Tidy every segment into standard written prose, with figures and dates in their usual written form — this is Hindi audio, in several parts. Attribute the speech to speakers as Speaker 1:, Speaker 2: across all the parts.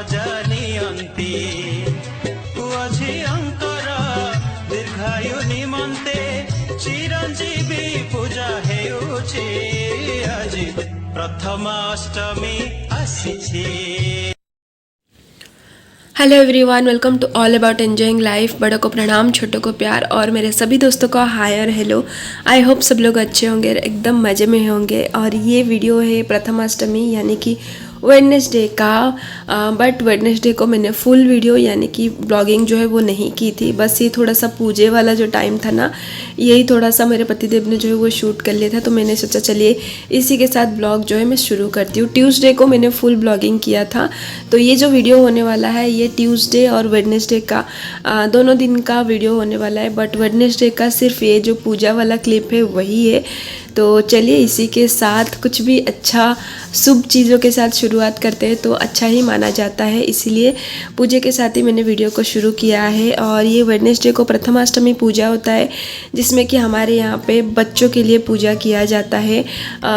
Speaker 1: জানিয়ন্তি পুଅ ଝିଅଙ୍କର ଦୀର୍ଘାୟୁ ନିମନ୍ତେ ଚିରଞ୍ଜୀବୀ ପୂଜା ହେଉଛି ଆଜି ପ୍ରଥମାଷ୍ଟମୀ ଆସିଛି।
Speaker 2: Hello everyone, welcome to all about enjoying life. बड़ों को प्रणाम, छोटों को प्यार और मेरे सभी दोस्तों को हाय और हेलो। आई होप सब लोग अच्छे होंगे, एकदम मज़े में होंगे। और ये वीडियो है प्रथमाष्टमी यानी कि वेडनेसडे का। बट वेडनेसडे को मैंने फुल वीडियो यानी कि ब्लॉगिंग जो है वो नहीं की थी। बस ये थोड़ा सा पूजे वाला जो टाइम था ना, यही थोड़ा सा मेरे पतिदेव ने जो है वो शूट कर लिया था। तो मैंने सोचा चलिए इसी के साथ ब्लॉग जो है मैं शुरू करती हूँ। ट्यूसडे को मैंने फुल ब्लॉगिंग किया था, तो ये जो वीडियो होने वाला है ये ट्यूसडे और वेडनेसडे का दोनों दिन का वीडियो होने वाला है। बट वेडनेसडे का सिर्फ ये जो पूजा वाला क्लिप है वही है। तो चलिए इसी के साथ कुछ भी अच्छा शुभ चीज़ों के साथ शुरुआत करते हैं तो अच्छा ही माना जाता है, इसीलिए पूजे के साथ ही मैंने वीडियो को शुरू किया है। और ये वेडनेसडे को प्रथमाष्टमी पूजा होता है, जिसमें कि हमारे यहाँ पे बच्चों के लिए पूजा किया जाता है।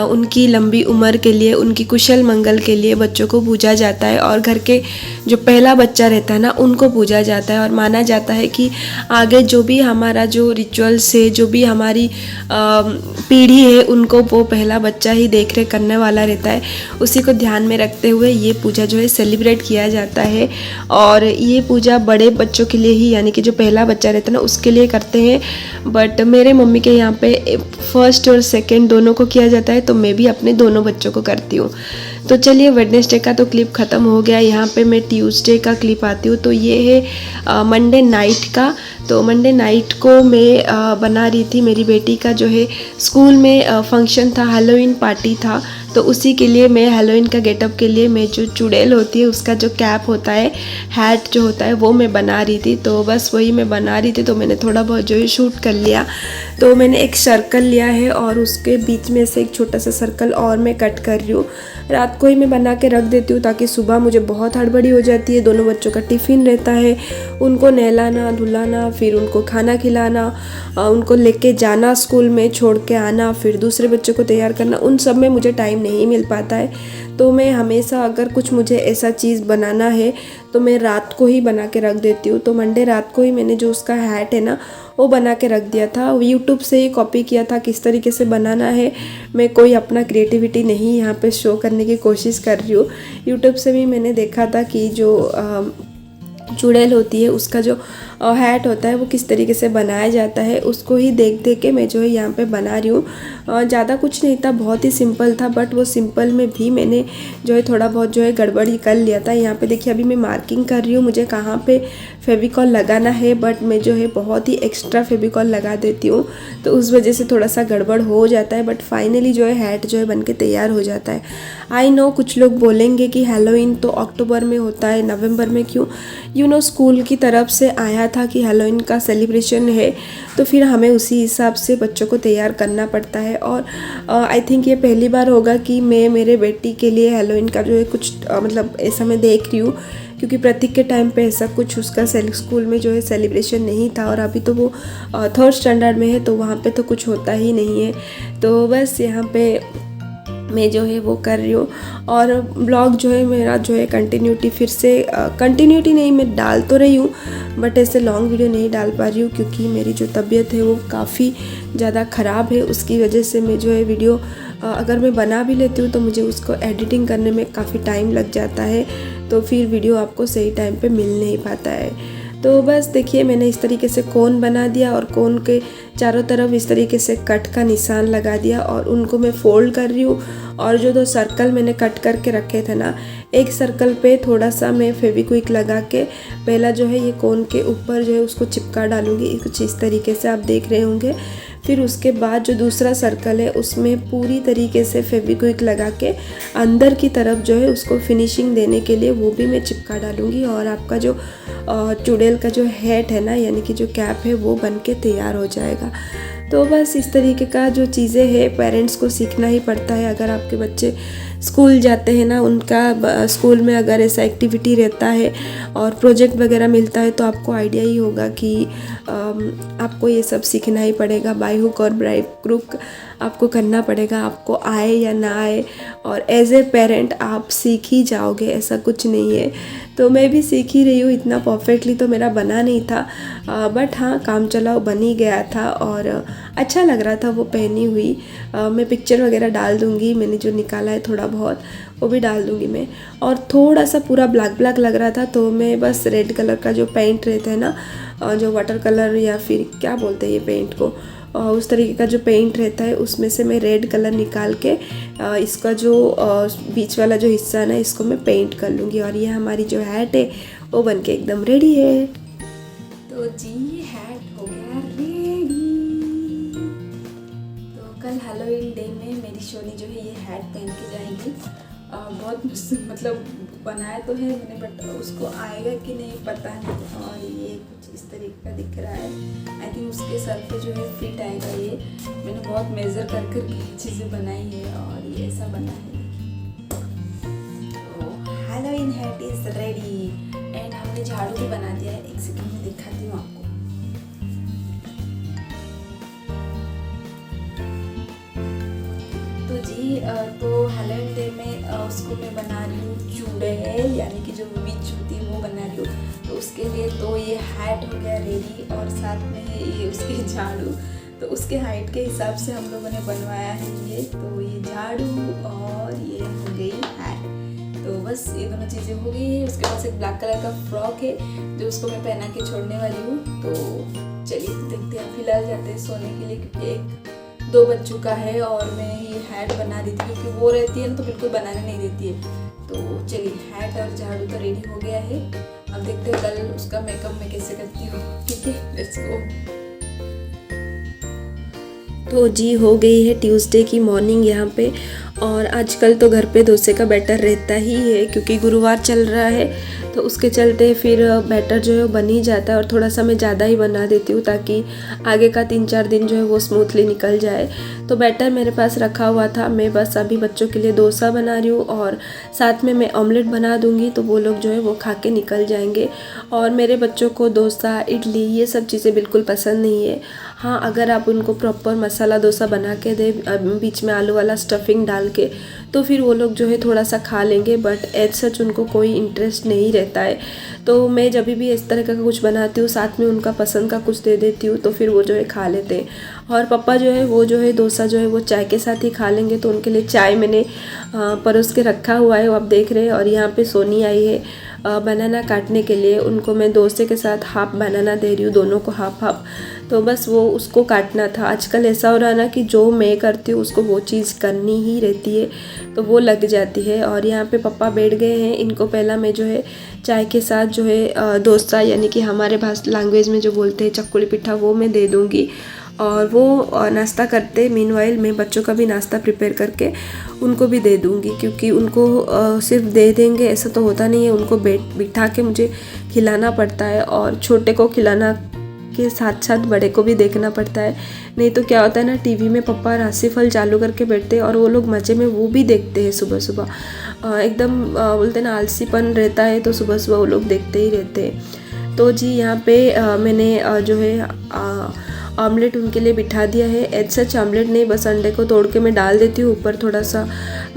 Speaker 2: उनकी लंबी उम्र के लिए, उनकी कुशल मंगल के लिए बच्चों को पूजा जाता है। और घर के जो पहला बच्चा रहता है ना, उनको पूजा जाता है। और माना जाता है कि आगे जो भी हमारा जो रिचुअल्स है, जो भी हमारी पीढ़ी है, उनको वो पहला बच्चा ही देख रेख करने वाला रहता है। उसी को ध्यान में रखते हुए ये पूजा जो है सेलिब्रेट किया जाता है। और ये पूजा बड़े बच्चों के लिए ही यानी कि जो पहला बच्चा रहता है ना, उसके लिए करते हैं। बट मेरे मम्मी के यहाँ पे फर्स्ट और सेकंड दोनों को किया जाता है, तो मैं भी अपने दोनों बच्चों को करती हूँ। तो चलिए वेडनेसडे का तो क्लिप ख़त्म हो गया। यहाँ पे मैं ट्यूसडे का क्लिप आती हूँ। तो ये है मंडे नाइट का। तो मंडे नाइट को मैं बना रही थी, मेरी बेटी का जो है स्कूल में फंक्शन था, हैलोवीन पार्टी था। तो उसी के लिए मैं हैलोवीन का गेटअप के लिए मैं जो चुड़ैल होती है उसका जो कैप होता है, हैट जो होता है, वो मैं बना रही थी। तो बस वही मैं बना रही थी, तो मैंने थोड़ा बहुत जो है शूट कर लिया। तो मैंने एक सर्कल लिया है और उसके बीच में से एक छोटा सा सर्कल और मैं कट कर रही हूँ। रात को ही मैं बना के रख देती हूँ ताकि सुबह मुझे बहुत हड़बड़ी हो जाती है। दोनों बच्चों का टिफ़िन रहता है, उनको नहलाना धुलाना, फिर उनको खाना खिलाना, उनको लेके जाना स्कूल में, छोड़ के आना, फिर दूसरे बच्चों को तैयार करना, उन सब में मुझे टाइम नहीं मिल पाता है। तो मैं हमेशा अगर कुछ मुझे ऐसा चीज़ बनाना है तो मैं रात को ही बना के रख देती हूँ। तो मंडे रात को ही मैंने जो उसका हैट है ना, वो बना के रख दिया था। यूट्यूब से ही कॉपी किया था किस तरीके से बनाना है। मैं कोई अपना क्रिएटिविटी नहीं यहाँ पे शो करने की कोशिश कर रही हूँ। यूट्यूब से भी मैंने देखा था कि जो चुड़ैल होती है उसका जो हैट होता है वो किस तरीके से बनाया जाता है, उसको ही देख देख के मैं जो है यहाँ पे बना रही हूँ। ज़्यादा कुछ नहीं था, बहुत ही सिंपल था। बट वो सिंपल में भी मैंने जो है थोड़ा बहुत जो है गड़बड़ी कर लिया था। यहाँ पे देखिए अभी मैं मार्किंग कर रही हूँ मुझे कहाँ पे फेविकॉल लगाना है, बट मैं जो है बहुत ही एक्स्ट्रा फेविकॉल लगा देती हूँ, तो उस वजह से थोड़ा सा गड़बड़ हो जाता है। बट फाइनली जो है हैट जो है बन के तैयार हो जाता है। आई नो कुछ लोग बोलेंगे कि हैलोवीन तो अक्टूबर में होता है, नवंबर में क्यों? स्कूल की तरफ से आया था कि हैलोवीन का सेलिब्रेशन है, तो फिर हमें उसी हिसाब से बच्चों को तैयार करना पड़ता है। और आई थिंक ये पहली बार होगा कि मैं मेरे बेटी के लिए हैलोवीन का जो है कुछ मतलब ऐसा मैं देख रही हूँ, क्योंकि प्रतीक के टाइम पे ऐसा कुछ उसका स्कूल में जो है सेलिब्रेशन नहीं था। और अभी तो वो 3rd स्टैंडर्ड में है, तो वहाँ पे तो कुछ होता ही नहीं है। तो बस यहाँ पे मैं जो है वो कर रही हूँ। और ब्लॉग जो है मेरा जो है कंटिन्यूटी फिर से कंटिन्यूटी नहीं, मैं डाल तो रही हूँ बट ऐसे लॉन्ग वीडियो नहीं डाल पा रही हूँ, क्योंकि मेरी जो तबीयत है वो काफ़ी ज़्यादा ख़राब है। उसकी वजह से मैं जो है वीडियो अगर मैं बना भी लेती हूँ तो मुझे उसको एडिटिंग करने में काफ़ी टाइम लग जाता है, तो फिर वीडियो आपको सही टाइम पे मिल नहीं पाता है। तो बस देखिए मैंने इस तरीके से कोन बना दिया और कोन के चारों तरफ इस तरीके से कट का निशान लगा दिया और उनको मैं फोल्ड कर रही हूँ। और जो 2 सर्कल मैंने कट करके रखे थे ना, एक सर्कल पे थोड़ा सा मैं फेविक्विक लगा के पहला जो है ये कोन के ऊपर जो है उसको चिपका डालूँगी, कुछ इस तरीके से आप देख रहे होंगे। फिर उसके बाद जो दूसरा सर्कल है उसमें पूरी तरीके से फेविक्विक लगा के अंदर की तरफ जो है उसको फिनिशिंग देने के लिए वो भी मैं चिपका डालूँगी। और आपका जो चुड़ैल का जो हैट है ना, यानी कि जो कैप है, वो बन के तैयार हो जाएगा। तो बस इस तरीके का जो चीज़ें हैं पेरेंट्स को सीखना ही पड़ता है। अगर आपके बच्चे स्कूल जाते हैं ना, उनका स्कूल में अगर ऐसा एक्टिविटी रहता है और प्रोजेक्ट वगैरह मिलता है तो आपको आइडिया ही होगा कि आपको ये सब सीखना ही पड़ेगा। बाय हुक और बाय क्रुक आपको करना पड़ेगा, आपको आए या ना आए। और एज ए पेरेंट आप सीख ही जाओगे, ऐसा कुछ नहीं है। तो मैं भी सीख ही रही हूँ, इतना परफेक्टली तो मेरा बना नहीं था, बट हाँ काम चलाओ बन ही गया था और अच्छा लग रहा था वो पहनी हुई। मैं पिक्चर वगैरह डाल दूँगी, मैंने जो निकाला है थोड़ा बहुत वो भी डाल दूँगी मैं। और थोड़ा सा पूरा ब्लैक ब्लैक लग रहा था तो मैं बस रेड कलर का जो पेंट रहता है ना, जो वाटर कलर या फिर क्या बोलते हैं ये पेंट को, उस तरीके का जो पेंट रहता है उसमें से मैं रेड कलर निकाल के इसका जो बीच वाला जो हिस्सा है ना इसको मैं पेंट कर लूँगी। और ये हमारी जो हैट है वो बन के एकदम रेडी है। तो जी हैट हो गया रेडी। तो कल हैलोवीन डे में मेरी शोनी जो है ये हैट पहन के जाएगी। बहुत मतलब बनाया तो है मैंने बट उसको आएगा कि नहीं पता नहीं। और ये कुछ इस तरीके का दिख रहा है, आई थिंक उसके सर पे जो है फिट आएगा। ये मैंने बहुत मेज़र कर कर के चीज़ें बनाई है और ये ऐसा बना है। तो Halloween hat is ready and हमने झाड़ू भी बना दिया है। एक सेकंड में दिखाती हूँ आपको। तो जी तो हैलोवीन डे में उसको मैं बना रही हूँ चूड़ेल, यानी कि जो विच होती है वो बना रही हूँ। तो उसके लिए तो ये हैट हो गया रेडी और साथ में ये उसके झाड़ू। तो उसके हाइट के हिसाब से हम लोगों ने बनवाया है ये। तो ये झाड़ू और ये हो गई हैट। तो बस ये दोनों चीज़ें हो गई है। उसके पास एक ब्लैक कलर का फ्रॉक है जो उसको मैं पहना के छोड़ने वाली हूँ। तो चलिए देखते हैं, फिलहाल जाते हैं सोने के लिए क्योंकि 2 बज चुका है और मैं ये हैट बना दी थी क्योंकि वो रहती है ना तो बिल्कुल बनाने नहीं देती है। तो चलिए हैट और झाड़ू तो रेडी हो गया है। अब देखते हैं कल उसका मेकअप मैं कैसे करती हूँ। ठीक है, लेट्स गो। तो जी हो गई है ट्यूसडे की मॉर्निंग यहाँ पे। और आजकल तो घर पे डोसे का बैटर रहता ही है क्योंकि गुरुवार चल रहा है तो उसके चलते फिर बैटर जो है बन ही जाता है। और थोड़ा सा मैं ज़्यादा ही बना देती हूँ ताकि आगे का 3-4 दिन जो है वो स्मूथली निकल जाए। तो बैटर मेरे पास रखा हुआ था, मैं बस अभी बच्चों के लिए डोसा बना रही हूँ और साथ में मैं ऑमलेट बना दूँगी तो वो लोग जो है वो खा के निकल जाएंगे। और मेरे बच्चों को डोसा, इडली ये सब चीज़ें बिल्कुल पसंद नहीं है। हाँ, अगर आप उनको प्रॉपर मसाला डोसा बना के दे बीच में आलू वाला स्टफिंग डाल के तो फिर वो लोग जो है थोड़ा सा खा लेंगे, बट एज सच उनको कोई इंटरेस्ट नहीं रहता है। तो मैं जब भी इस तरह का कुछ बनाती हूँ साथ में उनका पसंद का कुछ दे देती हूँ तो फिर वो जो है खा लेते हैं। और पापा जो है वो डोसा जो है वो चाय के साथ ही खा लेंगे। तो उनके लिए चाय मैंने परोस के रखा हुआ है, वो आप देख रहे हैं। और यहाँ पे सोनी आई है बनाना काटने के लिए। उनको मैं डोसे के साथ हाफ बनाना दे रही हूँ, दोनों को हाफ हाफ। तो बस वो उसको काटना था। आजकल ऐसा हो रहा है ना कि जो मैं करती हूँ उसको वो चीज़ करनी ही रहती है तो वो लग जाती है। और यहाँ पे पापा बैठ गए हैं, इनको पहला मैं जो है चाय के साथ जो है डोसा, यानी कि हमारे भाषा लैंग्वेज में जो बोलते हैं चक्कुली पिठा, वो मैं दे दूँगी। और वो नाश्ता करते मीनवाइल मैं बच्चों का भी नाश्ता प्रिपेयर करके उनको भी दे दूँगी क्योंकि उनको सिर्फ दे देंगे ऐसा तो होता नहीं है, उनको बिठा के मुझे खिलाना पड़ता है। और छोटे को खिलाना के साथ साथ बड़े को भी देखना पड़ता है। नहीं तो क्या होता है ना, टीवी में पप्पा राशि फल चालू करके बैठते हैं और वो लोग मज़े में वो भी देखते हैं सुबह सुबह। एकदम बोलते हैं ना आलसीपन रहता है तो सुबह सुबह वो लोग देखते ही रहते हैं। तो जी यहाँ पे मैंने जो है ऑमलेट उनके लिए बिठा दिया है। एज सच ऑमलेट नहीं, बस अंडे को तोड़ के मैं डाल देती हूँ, ऊपर थोड़ा सा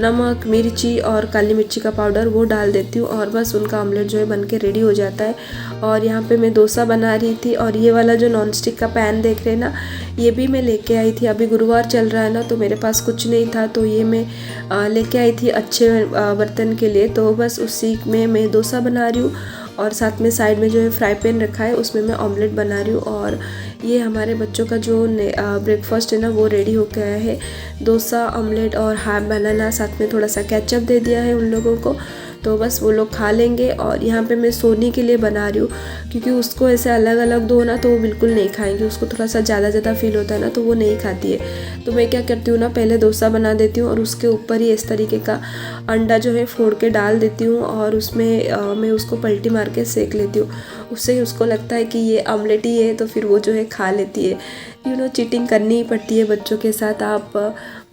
Speaker 2: नमक, मिर्ची और काली मिर्ची का पाउडर वो डाल देती हूँ और बस उनका ऑमलेट जो है बन के रेडी हो जाता है। और यहाँ पे मैं डोसा बना रही थी। और ये वाला जो नॉन स्टिक का पैन देख रहे हैं ना, ये भी मैं लेके आई थी। अभी गुरुवार चल रहा है ना तो मेरे पास कुछ नहीं था तो ये मैं लेके आई थी अच्छे बर्तन के लिए। तो बस उसी में मैं डोसा बना रही हूँ और साथ में साइड में जो है फ्राई पैन रखा है उसमें मैं ऑमलेट बना रही हूँ। और ये हमारे बच्चों का जो ब्रेकफास्ट है ना वो रेडी हो गया है। डोसा, ऑमलेट और हाफ बनाना, साथ में थोड़ा सा केचप दे दिया है उन लोगों को। तो बस वो लोग खा लेंगे। और यहाँ पे मैं सोनी के लिए बना रही हूँ क्योंकि उसको ऐसे अलग अलग दो ना तो वो बिल्कुल नहीं खाएंगे, उसको थोड़ा सा ज़्यादा फील होता है ना तो वो नहीं खाती है। तो मैं क्या करती हूँ ना, पहले डोसा बना देती हूँ और उसके ऊपर ही इस तरीके का अंडा जो है फोड़ के डाल देती हूँ और उसमें मैं उसको पलटी मार के सेक लेती हूँ। उससे उसको लगता है कि ये ऑमलेट ही है तो फिर वो जो है खा लेती है। चीटिंग करनी ही पड़ती है बच्चों के साथ, आप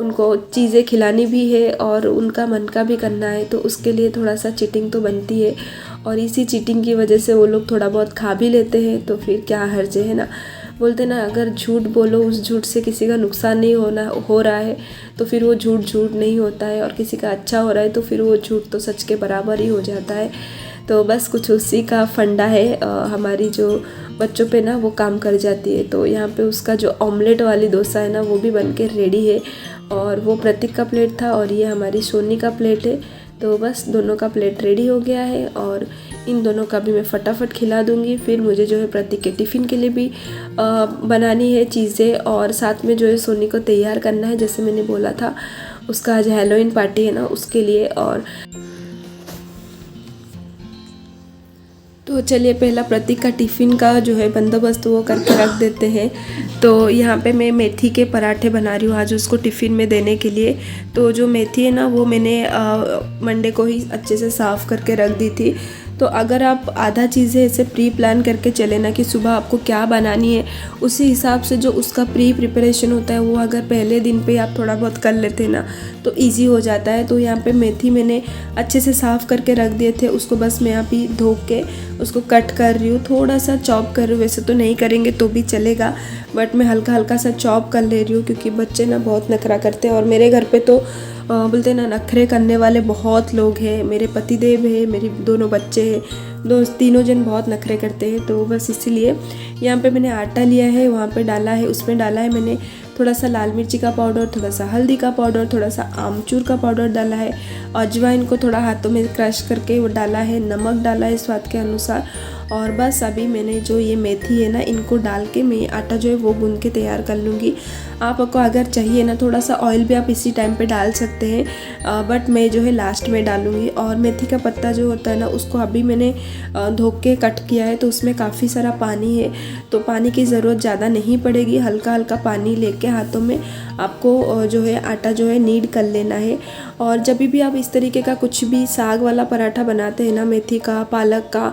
Speaker 2: उनको चीज़ें खिलानी भी है और उनका मन का भी करना है तो उसके लिए थोड़ा सा चीटिंग तो बनती है। और इसी चीटिंग की वजह से वो लोग थोड़ा बहुत खा भी लेते हैं तो फिर क्या हर्ज है ना। बोलते ना, अगर झूठ बोलो उस झूठ से किसी का नुकसान नहीं हो रहा है तो फिर वो झूठ नहीं होता है, और किसी का अच्छा हो रहा है तो फिर वो झूठ तो सच के बराबर ही हो जाता है। तो बस कुछ उसी का फंडा है। हमारी जो बच्चों पे ना वो काम कर जाती है। तो यहाँ पे उसका जो ऑमलेट वाली डोसा है ना वो भी बन के रेडी है, और वो प्रतीक का प्लेट था और ये हमारी सोनी का प्लेट है। तो बस दोनों का प्लेट रेडी हो गया है और इन दोनों का भी मैं फटाफट खिला दूँगी। फिर मुझे जो है प्रतीक के टिफ़िन के लिए भी बनानी है चीज़ें, और साथ में जो है सोनी को तैयार करना है। जैसे मैंने बोला था उसका आज हैलोवीन पार्टी है ना, उसके लिए। और तो चलिए पहला प्रतीक का टिफ़िन का जो है बंदोबस्त वो करके रख देते हैं। तो यहाँ पे मैं मेथी के पराठे बना रही हूँ आज उसको टिफ़िन में देने के लिए। तो जो मेथी है ना वो मैंने मंडे को ही अच्छे से साफ़ करके रख दी थी। तो अगर आप आधा चीज़ें ऐसे प्री प्लान करके चले ना कि सुबह आपको क्या बनानी है, उसी हिसाब से जो उसका प्री प्रिपरेशन होता है वो अगर पहले दिन पे आप थोड़ा बहुत कर लेते ना तो इजी हो जाता है। तो यहाँ पे मेथी मैंने अच्छे से साफ़ करके रख दिए थे, उसको बस मैं यहाँ पे धो के उसको कट कर रही हूँ, थोड़ा सा चॉप कर रही हूँ। वैसे तो नहीं करेंगे तो भी चलेगा, बट मैं हल्का हल्का सा चॉप कर ले रही हूँ क्योंकि बच्चे ना बहुत नखरा करते हैं। और मेरे घर पे तो बोलते हैं ना नखरे करने वाले बहुत लोग हैं। मेरे पतिदेव है, मेरी दोनों बच्चे हैं, तीनों जन बहुत नखरे करते हैं। तो बस इसीलिए यहाँ पे मैंने आटा लिया है, वहाँ पे डाला है, उसमें डाला है मैंने थोड़ा सा लाल मिर्ची का पाउडर, थोड़ा सा हल्दी का पाउडर, थोड़ा सा आमचूर का पाउडर डाला है, अजवाइन को थोड़ा हाथों में क्रश करके वो डाला है, नमक डाला है स्वाद के अनुसार। और बस अभी मैंने जो ये मेथी है ना इनको डाल के मैं आटा जो है वो गूंद के तैयार कर लूँगी। आपको अगर चाहिए ना थोड़ा सा ऑयल भी आप इसी टाइम पे डाल सकते हैं, बट मैं जो है लास्ट में डालूँगी। और मेथी का पत्ता जो होता है ना उसको अभी मैंने धो के कट किया है, तो उसमें काफ़ी सारा पानी है, तो पानी की ज़रूरत ज़्यादा नहीं पड़ेगी। हल्का हल्का पानी लेके हाथों में आपको जो है आटा जो है नीड कर लेना है। और जब भी आप इस तरीके का कुछ भी साग वाला पराठा बनाते हैं ना, मेथी का, पालक का,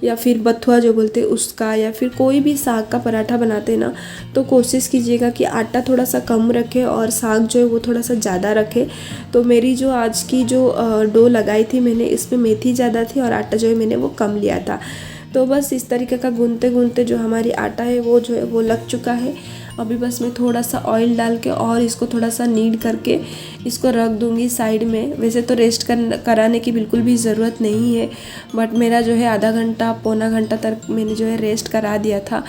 Speaker 2: या फिर बथुआ जो बोलते हैं उसका, या फिर कोई भी साग का पराठा बनाते हैं ना, तो कोशिश कीजिएगा कि आटा थोड़ा सा कम रखें और साग जो है वो थोड़ा सा ज़्यादा रखें। तो मेरी जो आज की जो डो लगाई थी मैंने, इसमें मेथी ज़्यादा थी और आटा जो है मैंने वो कम लिया था। तो बस इस तरीके का गूंथते गूंथते जो हमारी आटा है वो जो है वो लग चुका है। अभी बस मैं थोड़ा सा ऑयल डाल के और इसको थोड़ा सा नीड करके इसको रख दूंगी साइड में। वैसे तो रेस्ट कराने की बिल्कुल भी ज़रूरत नहीं है, बट मेरा जो है आधा घंटा पौना घंटा तक मैंने जो है रेस्ट करा दिया था,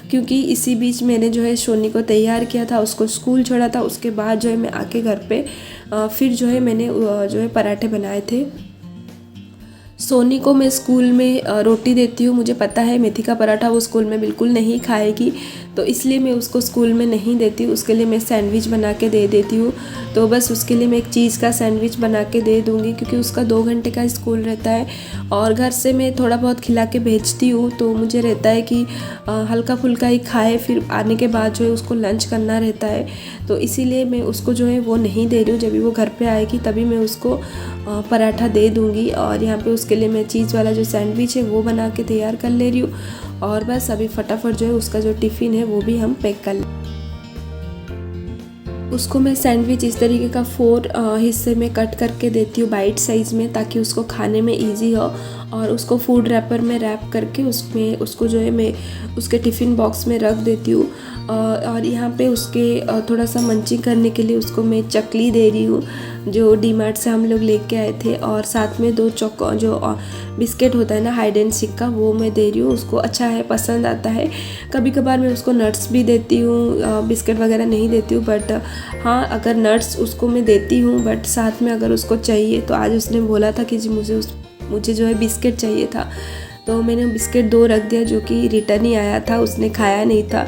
Speaker 2: क्योंकि इसी बीच मैंने जो है सोनी को तैयार किया था, उसको स्कूल छोड़ा था। उसके बाद जो है मैं आके घर पे फिर जो है मैंने जो है पराठे बनाए थे। सोनी को मैं स्कूल में रोटी देती हूँ, मुझे पता है मेथी का पराठा वो स्कूल में बिल्कुल नहीं खाएगी, तो इसलिए मैं उसको स्कूल में नहीं देती हूँ। उसके लिए मैं सैंडविच बना के दे देती हूँ। तो बस उसके लिए मैं एक चीज़ का सैंडविच बना के दे दूँगी, क्योंकि उसका 2 घंटे का स्कूल रहता है और घर से मैं थोड़ा बहुत खिला के भेजती हूँ। तो मुझे रहता है कि हल्का फुल्का ही खाए, फिर आने के बाद जो है उसको लंच करना रहता है। तो इसीलिए मैं उसको जो है वो नहीं दे रही हूँ। जब भी वो घर पर आएगी तभी मैं उसको पराठा दे दूँगी। और यहाँ पर उसके लिए मैं चीज़ वाला जो सैंडविच है वो बना के तैयार कर ले रही हूँ। और बस अभी फटाफट जो है उसका जो टिफ़िन है वो भी हम पैक कर लें। उसको मैं सैंडविच इस तरीके का 4 हिस्से में कट करके देती हूँ बाइट साइज़ में, ताकि उसको खाने में इजी हो। और उसको फूड रैपर में रैप करके उसको जो है मैं उसके टिफ़िन बॉक्स में रख देती हूँ। और यहाँ पे उसके थोड़ा सा मंचिंग करने के लिए उसको मैं चकली दे रही हूँ, जो डीमार्ट से हम लोग लेके आए थे। और साथ में 2 जो बिस्किट होता है ना हाइड एंड सीक का, वो मैं दे रही हूँ। उसको अच्छा है, पसंद आता है। कभी कभार मैं उसको नट्स भी देती हूँ, बिस्किट वगैरह नहीं देती हूँ, बट हाँ अगर नट्स उसको मैं देती हूँ, बट साथ में अगर उसको चाहिए तो आज उसने बोला था कि जी मुझे जो है बिस्किट चाहिए था, तो मैंने बिस्किट 2 रख दिया, जो कि रिटर्न ही आया था, उसने खाया नहीं था।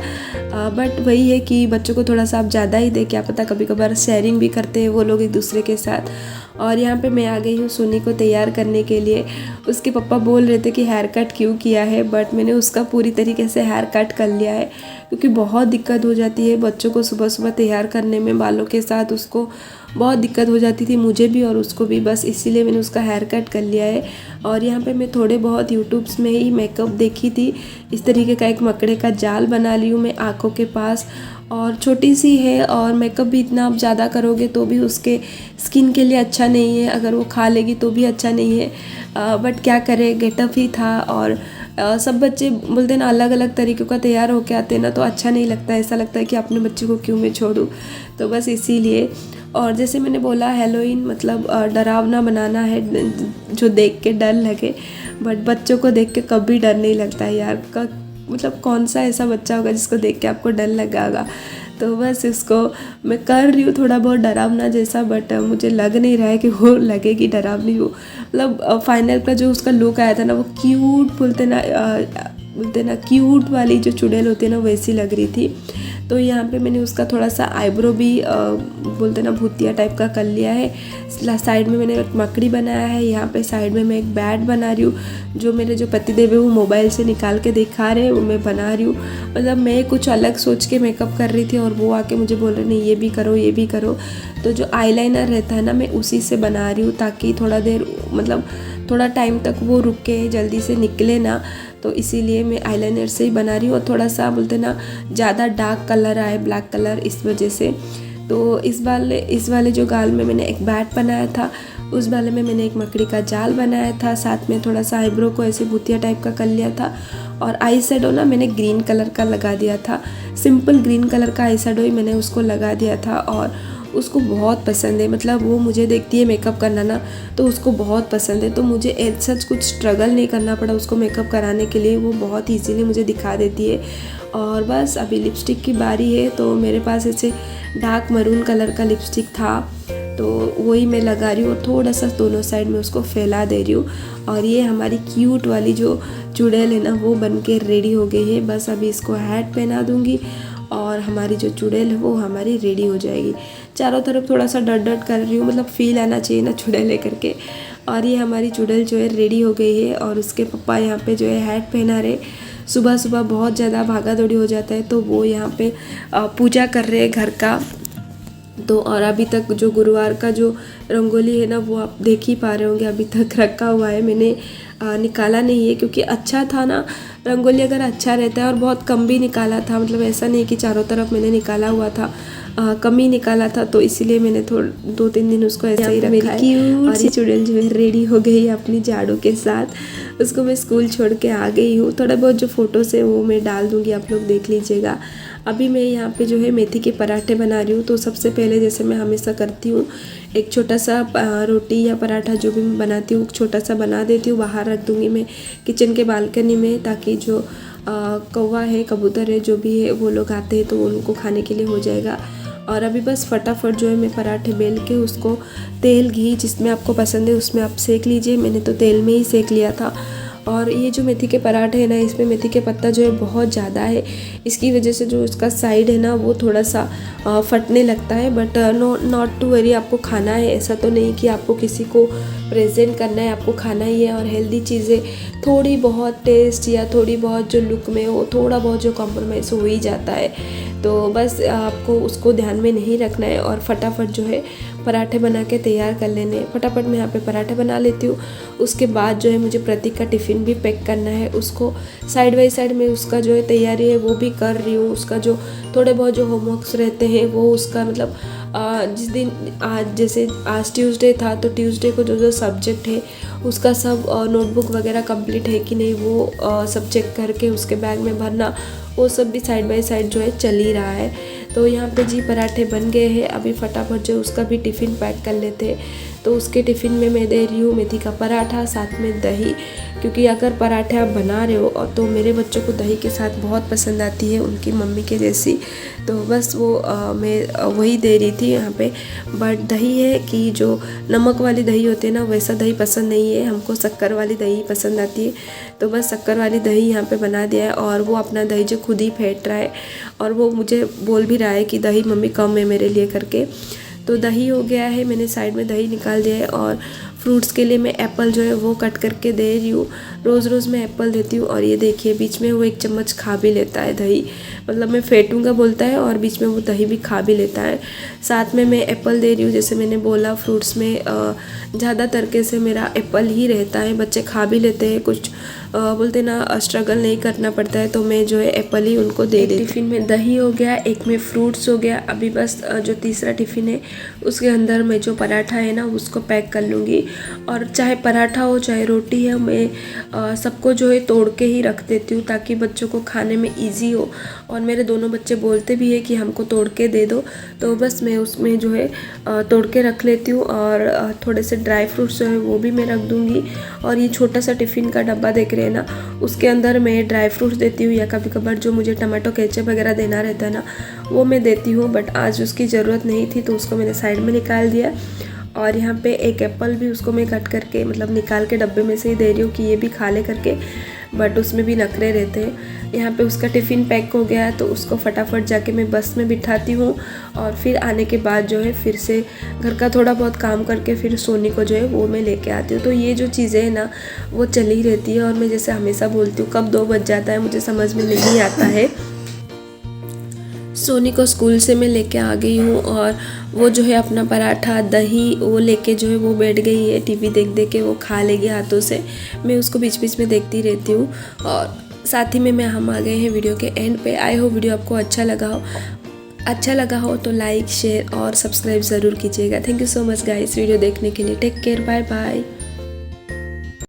Speaker 2: बट वही है कि बच्चों को थोड़ा सा आप ज़्यादा ही दे, क्या पता कभी कभार शेयरिंग भी करते हैं वो लोग एक दूसरे के साथ। और यहाँ पे मैं आ गई हूँ सोनी को तैयार करने के लिए। उसके पापा बोल रहे थे कि हेयर कट क्यों किया है, बट मैंने उसका पूरी तरीके से हेयर कट कर लिया है, क्योंकि बहुत दिक्कत हो जाती है बच्चों को सुबह सुबह तैयार करने में बालों के साथ। उसको बहुत दिक्कत हो जाती थी, मुझे भी और उसको भी, बस इसीलिए मैंने उसका हेयर कट कर लिया है। और यहाँ पे मैं थोड़े बहुत यूट्यूब्स में ही मेकअप देखी थी, इस तरीके का एक मकड़े का जाल बना ली हूँ मैं आँखों के पास, और छोटी सी है। और मेकअप भी इतना आप ज़्यादा करोगे तो भी उसके स्किन के लिए अच्छा नहीं है, अगर वो खा लेगी तो भी अच्छा नहीं है। बट क्या करें, गेटअप ही था। और सब बच्चे बोलते हैं ना अलग अलग तरीक़ों का तैयार होके आते हैं ना, तो अच्छा नहीं लगता है, ऐसा लगता है कि अपने बच्चे को क्यों मैं छोड़ूं। तो बस इसीलिए। और जैसे मैंने बोला हैलोवीन मतलब डरावना बनाना है जो देख के डर लगे, बट बच्चों को देख के कभी डर नहीं लगता है यार। मतलब कौन सा ऐसा बच्चा होगा जिसको देख के आपको डर लगा। तो बस इसको मैं कर रही हूँ थोड़ा बहुत डरावना जैसा, बट मुझे लग नहीं रहा है कि वो लगेगी डरावनी। वो मतलब फाइनल का जो उसका लुक आया था ना, वो क्यूट बोलते ना क्यूट वाली जो चुड़ैल होती है ना वैसी लग रही थी। तो यहाँ पे मैंने उसका थोड़ा सा आईब्रो भी बोलते ना भूतिया टाइप का कर लिया है। साइड में मैंने एक मकड़ी बनाया है, यहाँ पे साइड में मैं एक बैट बना रही हूँ जो मेरे जो पतिदेव है वो मोबाइल से निकाल के दिखा रहे हैं, वो मैं बना रही हूँ। मतलब मैं कुछ अलग सोच के मेकअप कर रही थी और वो आके मुझे बोल रहे नहीं ये भी करो ये भी करो। तो जो आईलाइनर रहता है ना मैं उसी से बना रही हूँ ताकि थोड़ा देर मतलब थोड़ा टाइम तक वो रुके, जल्दी से निकले ना, तो इसीलिए मैं आईलाइनर से ही बना रही हूँ। और थोड़ा सा बोलते ना ज़्यादा डार्क कलर आए, ब्लैक कलर, इस वजह से। तो इस वाले जो गाल में मैंने एक बैट बनाया था, उस वाले में मैंने एक मकड़ी का जाल बनाया था, साथ में थोड़ा सा आईब्रो को ऐसे भूतिया टाइप का कर लिया था। और आई शेडो ना मैंने ग्रीन कलर का लगा दिया था, सिंपल ग्रीन कलर का आई शेडो ही मैंने उसको लगा दिया था। और उसको बहुत पसंद है, मतलब वो मुझे देखती है मेकअप करना ना तो उसको बहुत पसंद है। तो मुझे एज सच कुछ स्ट्रगल नहीं करना पड़ा उसको मेकअप कराने के लिए, वो बहुत इजीली मुझे दिखा देती है। और बस अभी लिपस्टिक की बारी है, तो मेरे पास ऐसे डार्क मरून कलर का लिपस्टिक था तो वही मैं लगा रही हूँ और थोड़ा सा दोनों साइड में उसको फैला दे रही हूँ। और ये हमारी क्यूट वाली जो चुड़ैल है ना वो बन के रेडी हो गई है। बस अभी इसको हैट पहना दूँगी और हमारी जो चुड़ैल है वो हमारी रेडी हो जाएगी। चारों तरफ थोड़ा सा डट कर रही हूँ, मतलब फील आना चाहिए ना चुड़ैल लेकर के। और ये हमारी चुड़ैल जो है रेडी हो गई है और उसके पापा यहाँ पे जो है हैट पहना रहे। सुबह सुबह बहुत ज़्यादा भागा दौड़ी हो जाता है तो वो यहाँ पे पूजा कर रहे हैं घर का। तो और अभी तक जो गुरुवार का जो रंगोली है ना वो आप देख ही पा रहे होंगे, अभी तक रखा हुआ है, मैंने निकाला नहीं है क्योंकि अच्छा था ना रंगोली, अगर अच्छा रहता है। और बहुत कम भी निकाला था, मतलब ऐसा नहीं कि चारों तरफ मैंने निकाला हुआ था, कम ही निकाला था, तो इसीलिए मैंने 2-3 दिन उसको ऐसे ही रखा है। और ये चुड़ैल जो है रेडी हो गई है अपनी झाड़ू के साथ। उसको मैं स्कूल छोड़ के आ गई हूँ। थोड़ा बहुत जो फ़ोटोज़ है वो मैं डाल दूँगी, आप लोग देख लीजिएगा। अभी मैं यहाँ पे जो है मेथी के पराठे बना रही हूँ। तो सबसे पहले जैसे मैं हमेशा करती हूँ, एक छोटा सा रोटी या पराठा जो भी मैं बनाती हूँ छोटा सा बना देती हूँ, बाहर रख दूँगी मैं किचन के बालकनी में, ताकि जो कौवा है, कबूतर है, जो भी है वो लोग आते हैं तो उनको खाने के लिए हो जाएगा। और अभी बस फटाफट जो है मैं पराठे बेल के उसको तेल घी जिसमें आपको पसंद है उसमें आप सेक लीजिए। मैंने तो तेल में ही सेक लिया था। और ये जो मेथी के पराठे है ना इसमें मेथी के पत्ता जो है बहुत ज़्यादा है, इसकी वजह से जो इसका साइड है ना वो थोड़ा सा फटने लगता है। बट नॉट टू वरी, आपको खाना है, ऐसा तो नहीं कि आपको किसी को प्रेजेंट करना है, आपको खाना ही है। और हेल्दी चीज़ें थोड़ी बहुत टेस्ट या थोड़ी बहुत जो लुक में वो थोड़ा बहुत जो कॉम्प्रोमाइज़ हो ही जाता है, तो बस आपको उसको ध्यान में नहीं रखना है और फटाफट जो है पराठे बना के तैयार कर लेने। फटाफट मैं यहाँ पे पराठे बना लेती हूँ। उसके बाद जो है मुझे प्रतीक का टिफ़िन भी पैक करना है, उसको साइड बाई साइड में उसका जो है तैयारी है वो भी कर रही हूँ। उसका जो थोड़े बहुत जो होमवर्क्स रहते हैं वो उसका मतलब जिस दिन आज जैसे आज ट्यूसडे था तो ट्यूसडे को जो जो सब्जेक्ट है उसका सब नोटबुक वगैरह कंप्लीट है कि नहीं वो सब चेक करके उसके बैग में भरना, वो सब भी साइड बाय साइड जो है चल ही रहा है। तो यहाँ पे जी पराठे बन गए हैं, अभी फटाफट जो उसका भी टिफ़िन पैक कर लेते हैं। तो उसके टिफ़िन में मैं दे रही हूँ मेथी का पराठा साथ में दही, क्योंकि अगर पराठे आप बना रहे हो और तो मेरे बच्चों को दही के साथ बहुत पसंद आती है उनकी मम्मी के जैसी, तो बस वो मैं वही दे रही थी यहाँ पे। बट दही है कि जो नमक वाली दही होती है ना वैसा दही पसंद नहीं है, हमको शक्कर वाली दही पसंद आती है। तो बस शक्कर वाली दही यहाँ पे बना दिया है और वो अपना दही जो खुद ही फेंट रहा है और वो मुझे बोल भी रहा है कि दही मम्मी कम है मेरे लिए करके। तो दही हो गया है, मैंने साइड में दही निकाल दिया है। और फ्रूट्स के लिए मैं एप्पल जो है वो कट करके दे रही हूँ, रोज़ रोज़ मैं एप्पल देती हूँ। और ये देखिए बीच में वो 1 चम्मच खा भी लेता है दही, मतलब मैं फेंटूँगा बोलता है और बीच में वो दही भी खा भी लेता है। साथ में मैं एप्पल दे रही हूँ, जैसे मैंने बोला फ्रूट्स में ज़्यादा तरह से मेरा एप्पल ही रहता है, बच्चे खा भी लेते हैं, कुछ बोलते ना स्ट्रगल नहीं करना पड़ता है, तो मैं जो है एप्पल ही उनको दे देती हूँ। टिफ़िन में दही हो गया, एक में फ्रूट्स हो गया। अभी बस जो तीसरा टिफ़िन है उसके अंदर मैं जो पराठा है ना उसको पैक कर लूँगी। और चाहे पराठा हो चाहे रोटी है, मैं सबको जो है तोड़ के ही रख देती हूँ ताकि बच्चों को खाने में इजी हो। और मेरे दोनों बच्चे बोलते भी है कि हमको तोड़ के दे दो, तो बस मैं उसमें जो है तोड़ के रख लेती हूँ। और थोड़े से ड्राई फ्रूट्स जो है वो भी मैं रख दूँगी। और ये छोटा सा टिफ़िन का डब्बा देख रहे हैं ना, उसके अंदर मैं ड्राई फ्रूट्स देती हूँ, या कभी कभार जो मुझे टमाटो केचप वगैरह देना रहता है ना वो मैं देती हूँ। बट आज उसकी ज़रूरत नहीं थी तो उसको मैंने साइड में निकाल दिया। और यहाँ पे एक एप्पल भी उसको मैं कट करके मतलब निकाल के डब्बे में से ही दे रही हूँ कि ये भी खा ले करके, बट उसमें भी नखरे रहते हैं। यहाँ पे उसका टिफ़िन पैक हो गया है तो उसको फटाफट जाके मैं बस में बिठाती हूँ। और फिर आने के बाद जो है फिर से घर का थोड़ा बहुत काम करके फिर सोनी को जो है वो मैं लेके आती हूँ। तो ये जो चीज़ें हैं ना वो चली रहती है। और मैं जैसे हमेशा बोलती हूँ कब 2 बज जाता है मुझे समझ में नहीं आता है। सोनी को स्कूल से मैं लेके आ गई हूँ और वो जो है अपना पराठा दही वो लेके जो है वो बैठ गई है, टीवी देख देख के वो खा लेगी हाथों से। मैं उसको बीच बीच में देखती रहती हूँ। और साथ ही में हम आ गए हैं वीडियो के एंड पे। आई होप वीडियो आपको अच्छा लगा हो तो लाइक शेयर और सब्सक्राइब ज़रूर कीजिएगा। Thank you so much guys video देखने के लिए। Take care, bye bye.